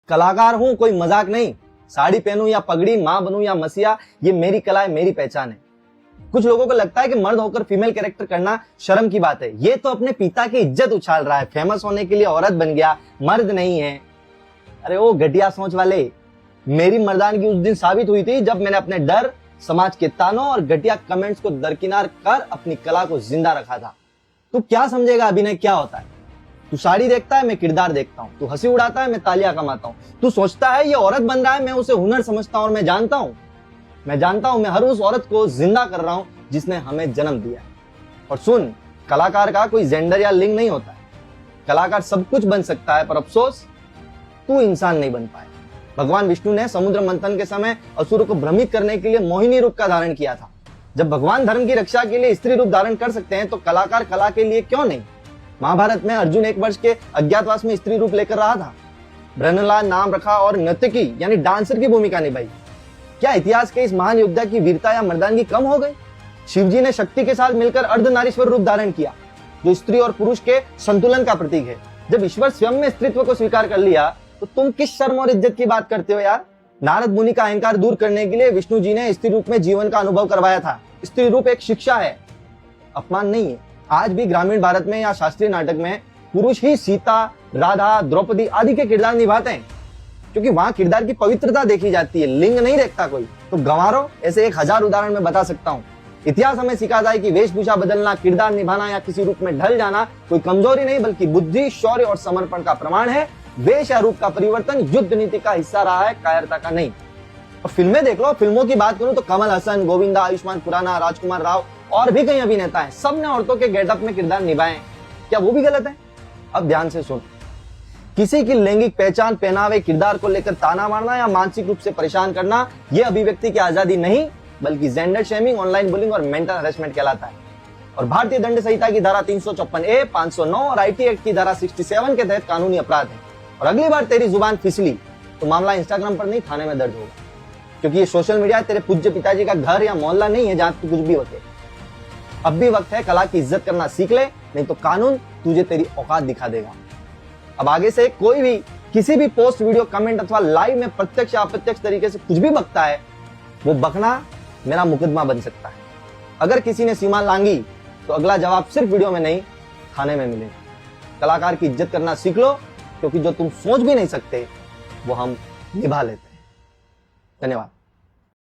कलाकार हूं, कोई मजाक नहीं। साड़ी पहनूं या पगड़ी, मां बनूं या मसीहा, ये मेरी कला है, मेरी पहचान है। कुछ लोगों को लगता है कि मर्द होकर फीमेल कैरेक्टर करना शर्म की बात है। ये तो अपने पिता की इज्जत उछाल रहा है, फेमस होने के लिए औरत बन गया, मर्द नहीं है। अरे ओ घटिया सोच वाले, मेरी मर्दानगी उस दिन साबित हुई थी जब मैंने अपने डर, समाज के तानों और घटिया कमेंट्स को दरकिनार कर अपनी कला को जिंदा रखा था। तू क्या समझेगा अभिनय क्या होता है? तू साड़ी देखता है, मैं किरदार देखता हूँ। तू हंसी उड़ाता है, मैं तालियां कमाता हूँ। तू सोचता है ये औरत बन रहा है, मैं उसे हुनर समझता हूँ। और मैं जानता हूँ मैं हर उस औरत को जिंदा कर रहा हूँ जिसने हमें जन्म दिया। और सुन, कलाकार का कोई जेंडर या लिंग नहीं होता है। कलाकार सब कुछ बन सकता है, पर अफसोस तू इंसान नहीं बन पाया। भगवान विष्णु ने समुद्र मंथन के समय असुरों को भ्रमित करने के लिए मोहिनी रूप का धारण किया था। जब भगवान धर्म की रक्षा के लिए स्त्री रूप धारण कर सकते हैं तो कलाकार कला के लिए क्यों नहीं? महाभारत में अर्जुन 1 वर्ष के अज्ञातवास में स्त्री रूप लेकर रहा था, ब्रह्मलाल नाम रखा और नर्तकी यानी डांसर की भूमिका निभाई। क्या इतिहास के इस महान योद्धा की वीरता या मर्दानगी कम हो गई? शिवजी ने शक्ति के साथ मिलकर अर्धनारीश्वर रूप धारण किया, जो स्त्री और पुरुष के संतुलन का प्रतीक है। जब ईश्वर स्वयं में स्त्रीत्व को स्वीकार कर लिया तो तुम किस शर्म और इज्जत की बात करते हो यार? नारद मुनि का अहंकार दूर करने के लिए विष्णु जी ने स्त्री रूप में जीवन का अनुभव करवाया था। स्त्री रूप एक शिक्षा है, अपमान नहीं है। आज भी ग्रामीण भारत में या शास्त्रीय नाटक में पुरुष ही सीता, राधा, द्रौपदी आदि के किरदार निभाते हैं, क्योंकि वहां किरदार की पवित्रता देखी जाती है, लिंग नहीं देखता कोई। तो गंवारो, ऐसे 1000 उदाहरण मैं बता सकता हूँ। इतिहास हमें सिखाता है कि वेशभूषा बदलना, किरदार निभाना या किसी रूप में ढल जाना कोई कमजोरी नहीं बल्कि बुद्धि, शौर्य और समर्पण का प्रमाण है। वेश या रूप का परिवर्तन युद्ध नीति का हिस्सा रहा है, कायरता का नहीं। और फिल्में देख लो, फिल्मों की बात करूं तो कमल हसन, गोविंदा, आयुष्मान खुराना, राजकुमार राव और भी कई अभिनेता हैं, सबने औरतों के गेटअप में किरदार निभाए। क्या वो भी गलत है? अब ध्यान से सुन, किसी की लैंगिक पहचान, पहनावे, किरदार को लेकर ताना मारना या मानसिक रूप से परेशान करना, यह अभिव्यक्ति की आजादी नहीं बल्कि जेंडर शेमिंग, ऑनलाइन बुलिंग और मेंटल हैरेसमेंट कहलाता है। और भारतीय दंड संहिता की धारा 354A, 509 और आईटी एक्ट की धारा 67 के तहत कानूनी अपराध है। और अगली बार तेरी जुबान फिसली तो मामला इंस्टाग्राम पर नहीं, थाने में दर्ज होगा, क्योंकि ये सोशल मीडिया तेरे पूज्य पिताजी का घर या मोहल्ला नहीं है जहां तू कुछ भी होते। अब भी वक्त है, कला की इज्जत करना सीख ले, नहीं तो कानून तुझे तेरी औकात दिखा देगा। अब आगे से कोई भी किसी भी पोस्ट, वीडियो, कमेंट अथवा लाइव में प्रत्यक्ष या अप्रत्यक्ष तरीके से कुछ भी बकता है, वो बकना मेरा मुकदमा बन सकता है। अगर किसी ने सीमा लांगी तो अगला जवाब सिर्फ वीडियो में नहीं, थाने में मिलेगा। कलाकार की इज्जत करना सीख लो, क्योंकि जो तुम सोच भी नहीं सकते वो हम निभा लेते हैं। धन्यवाद।